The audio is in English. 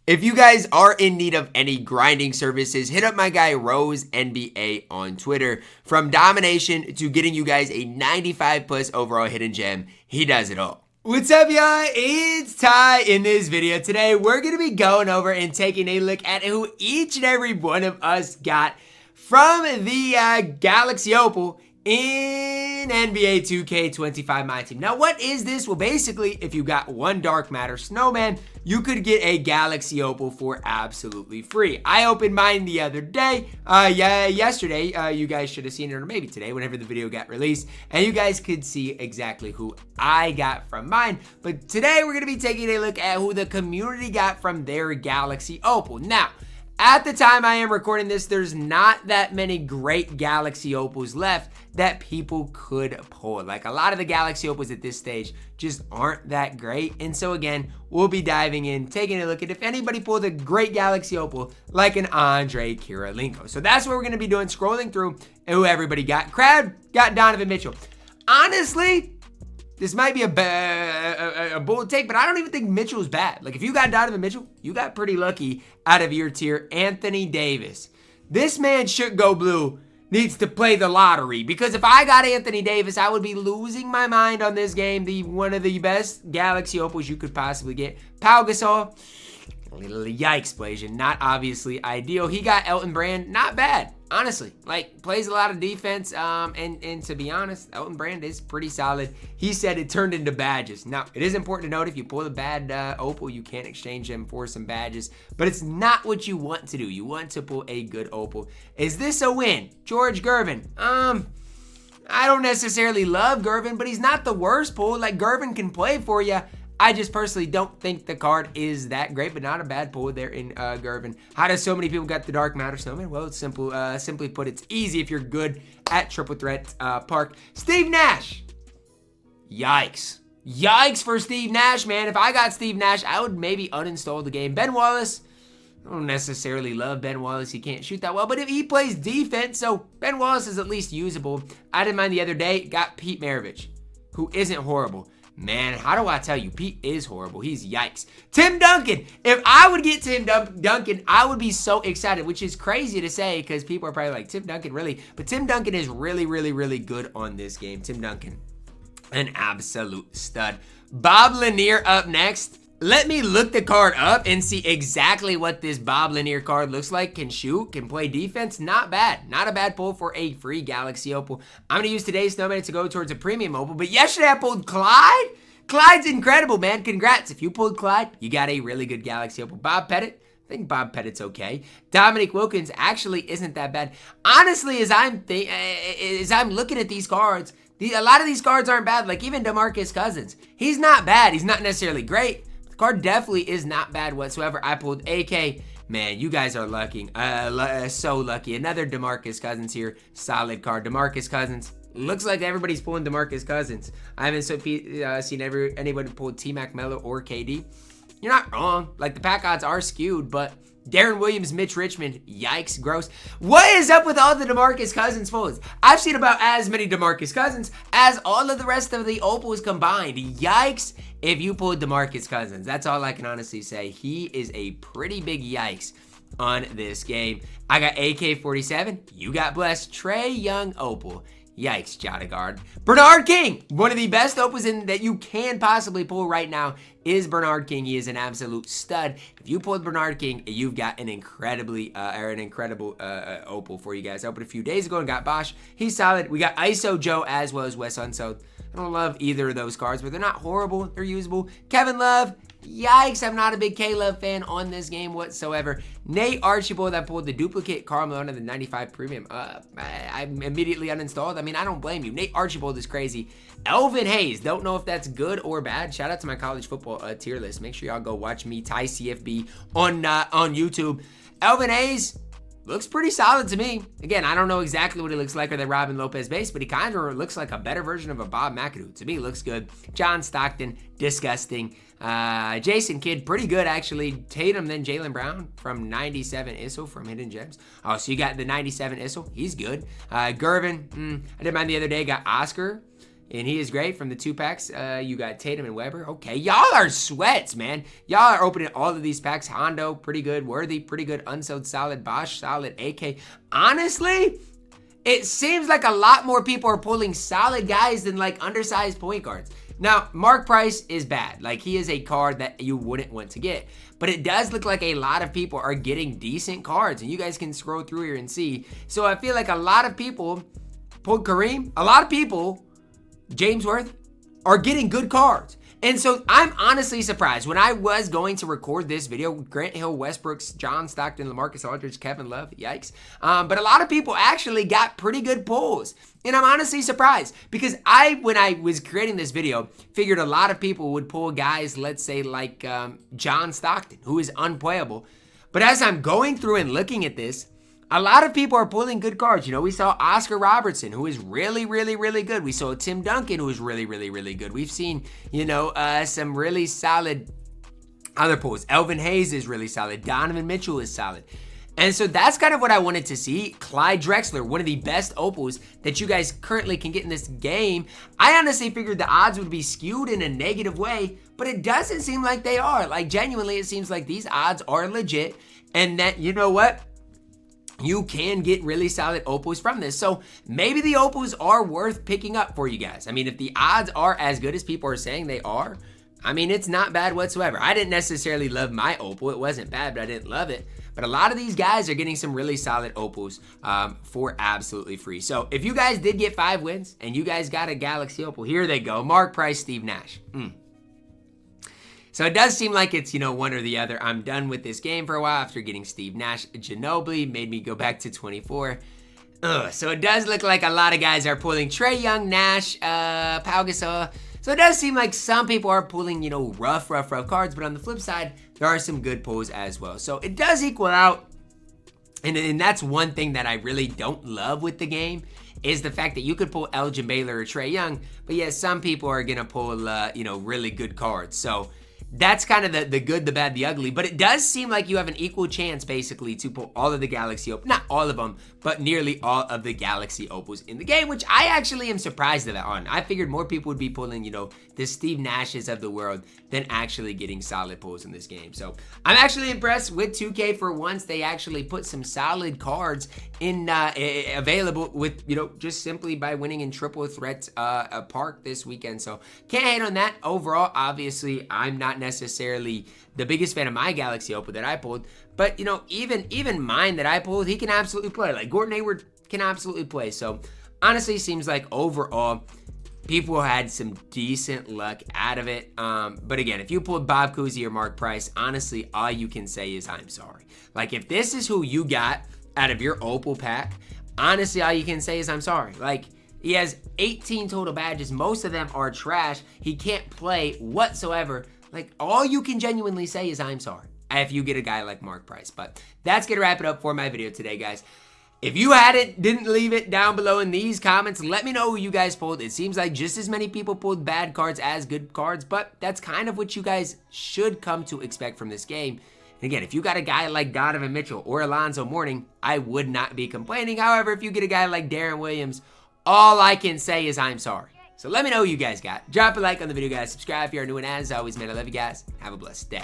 If you guys are in need of any grinding services, hit up my guy Rose NBA on Twitter. From domination to getting you guys a 95 plus overall hidden gem, he does it all. What's up, y'all? It's Ty. In this video today, we're going to be going over and taking a look at who each and every one of us got from the Galaxy Opal in NBA 2K25 MyTEAM. Now, what is this? Well, basically, if you got one Dark Matter Snowman, you could get a Galaxy Opal for absolutely free. I opened mine the other day, yesterday. You guys should have seen it, or maybe today, whenever the video got released, and you guys could see exactly who I got from mine. But today, we're going to be taking a look at who the community got from their Galaxy Opal. Now, at the time I am recording this, there's not that many great Galaxy Opals left that people could pull. Like, a lot of the Galaxy Opals at this stage just aren't that great. And so again, we'll be diving in, taking a look at if anybody pulled a great Galaxy Opal like an Andre Kirilenko. So that's what we're going to be doing, scrolling through who everybody got. Crowd got Donovan Mitchell. Honestly, this might be a bold take, but I don't even think Mitchell's bad. Like, if you got Donovan Mitchell, you got pretty lucky out of your tier. Anthony Davis. This man should go blue. Needs to play the lottery, because if I got Anthony Davis, I would be losing my mind on this game. One of the best Galaxy Opals you could possibly get. Pau Gasol, a little yikes, Blasian. Not obviously ideal. He got Elton Brand, not bad. Honestly, like, plays a lot of defense, and to be honest, Elton Brand is pretty solid. He said it turned into badges. Now, it is important to note, if you pull a bad Opal, you can't exchange them for some badges, but it's not what you want to do. You want to pull a good Opal. Is this a win? George Gervin. I don't necessarily love Gervin, but he's not the worst pull. Like, Gervin can play for you. I just personally don't think the card is that great, but not a bad pull there in Gervin. How does so many people get the Dark Matter Snowman? Well, it's simple. Simply put, it's easy if you're good at Triple Threat Park. Steve Nash. Yikes. Yikes for Steve Nash, man. If I got Steve Nash, I would maybe uninstall the game. Ben Wallace. I don't necessarily love Ben Wallace. He can't shoot that well, but if he plays defense, so Ben Wallace is at least usable. I didn't mind the other day. Got Pete Maravich, who isn't horrible. Man, how do I tell you? Pete is horrible. He's yikes. Tim Duncan. If I would get Tim Duncan, I would be so excited, which is crazy to say because people are probably like, Tim Duncan, really? But Tim Duncan is really, really, really good on this game. Tim Duncan, an absolute stud. Bob Lanier up next. Let me look the card up and see exactly what this Bob Lanier card looks like. Can shoot, can play defense. Not bad. Not a bad pull for a free Galaxy Opal. I'm going to use today's Snowman to go towards a premium Opal. But yesterday I pulled Clyde. Clyde's incredible, man. Congrats. If you pulled Clyde, you got a really good Galaxy Opal. Bob Pettit. I think Bob Pettit's okay. Dominic Wilkins actually isn't that bad. Honestly, as I'm looking at these cards, a lot of these cards aren't bad. Like, even DeMarcus Cousins. He's not bad. He's not necessarily great. The card definitely is not bad whatsoever. I pulled AK. Man, you guys are lucky. So lucky. Another DeMarcus Cousins here. Solid card. DeMarcus Cousins. Looks like everybody's pulling DeMarcus Cousins. I haven't seen anybody pull T-Mac Melo or KD. You're not wrong. Like, the pack odds are skewed, but Darren Williams, Mitch Richmond, yikes, gross. What is up with all the DeMarcus Cousins pulls? I've seen about as many DeMarcus Cousins as all of the rest of the Opals combined. Yikes if you pulled DeMarcus Cousins. That's all I can honestly say. He is a pretty big yikes on this game. I got AK-47. You got blessed. Trae Young Opal. Yikes, Jotagard. Bernard King, one of the best Opals that you can possibly pull right now is Bernard King. He is an absolute stud. If you pulled Bernard King, you've got an incredible Opal for you guys. I opened a few days ago and got Bosch. He's solid. We got ISO Joe as well as Wes Unseld. I don't love either of those cards, but they're not horrible. They're usable. Kevin Love. Yikes, I'm not a big K-Love fan on this game whatsoever. Nate Archibald, I pulled the duplicate Karl Malone of the 95 premium. I immediately uninstalled. I mean, I don't blame you. Nate Archibald is crazy. Elvin Hayes, don't know if that's good or bad. Shout out to my college football tier list. Make sure y'all go watch me, Ty CFB, on YouTube. Elvin Hayes looks pretty solid to me. Again, I don't know exactly what he looks like or the Robin Lopez base, but he kind of looks like a better version of a Bob McAdoo. To me, looks good. John Stockton, disgusting. Jason Kidd, pretty good actually. Tatum, then Jaylen Brown from 97 ISO from Hidden Gems. Oh, so you got the 97 ISO. He's good. Gervin, I did mine the other day. Got Oscar. And he is great from the 2-packs. You got Tatum and Weber. Okay, y'all are sweats, man. Y'all are opening all of these packs. Hondo, pretty good. Worthy, pretty good. Unsold, solid. Bosch, solid. AK. Honestly, it seems like a lot more people are pulling solid guys than like undersized point guards. Now, Mark Price is bad. Like, he is a card that you wouldn't want to get. But it does look like a lot of people are getting decent cards. And you guys can scroll through here and see. So I feel like a lot of people pulled Kareem. A lot of people, James Worth, are getting good cards. And so I'm honestly surprised. When I was going to record this video, Grant Hill, Westbrooks, John Stockton, LaMarcus Aldridge, Kevin Love, yikes. But a lot of people actually got pretty good pulls. And I'm honestly surprised because when I was creating this video, figured a lot of people would pull guys, let's say like John Stockton, who is unplayable. But as I'm going through and looking at this, a lot of people are pulling good cards. You know, we saw Oscar Robertson, who is really, really, really good. We saw Tim Duncan, who is really, really, really good. We've seen, you know, some really solid other pulls. Elvin Hayes is really solid. Donovan Mitchell is solid. And so that's kind of what I wanted to see. Clyde Drexler, one of the best opals that you guys currently can get in this game. I honestly figured the odds would be skewed in a negative way, but it doesn't seem like they are. Like, genuinely, it seems like these odds are legit and that, you know what? You can get really solid opals from this. So maybe the opals are worth picking up for you guys. I mean, if the odds are as good as people are saying they are, I mean, it's not bad whatsoever. I didn't necessarily love my opal. It wasn't bad, but I didn't love it. But a lot of these guys are getting some really solid opals for absolutely free. So if you guys did get 5 wins and you guys got a Galaxy opal, here they go. Mark Price, Steve Nash. So it does seem like it's, you know, one or the other. I'm done with this game for a while after getting Steve Nash. Ginobili made me go back to 24. So it does look like a lot of guys are pulling Trae Young, Nash, Pau Gasol. So it does seem like some people are pulling, you know, rough cards. But on the flip side, there are some good pulls as well. So it does equal out. And that's one thing that I really don't love with the game is the fact that you could pull Elgin Baylor or Trae Young. But yeah, some people are going to pull, you know, really good cards. So that's kind of the good, the bad, the ugly. But it does seem like you have an equal chance, basically, to pull all of the Galaxy opals. Not all of them, but nearly all of the Galaxy opals in the game, which I actually am surprised on. I figured more people would be pulling, you know, the Steve Nashes of the world than actually getting solid pulls in this game. So I'm actually impressed with 2K for once. They actually put some solid cards in available with, you know, just simply by winning in Triple Threat Park this weekend. So can't hate on that. Overall, obviously, I'm not necessarily the biggest fan of my Galaxy opal that I pulled, but you know, even mine that I pulled, he can absolutely play. Like Gordon Hayward can absolutely play. So honestly, seems like overall people had some decent luck out of it. But again, if you pulled Bob Cousy or Mark Price, honestly, all you can say is I'm sorry. Like if this is who you got out of your opal pack, honestly, all you can say is I'm sorry. Like he has 18 total badges. Most of them are trash. He can't play whatsoever. Like, all you can genuinely say is I'm sorry if you get a guy like Mark Price. But that's going to wrap it up for my video today, guys. If you had it, didn't leave it down below in these comments, let me know who you guys pulled. It seems like just as many people pulled bad cards as good cards, but that's kind of what you guys should come to expect from this game. And again, if you got a guy like Donovan Mitchell or Alonzo Mourning, I would not be complaining. However, if you get a guy like Darren Williams, all I can say is I'm sorry. So let me know who you guys got. Drop a like on the video, guys. Subscribe if you're new, and as always, man, I love you guys. Have a blessed day.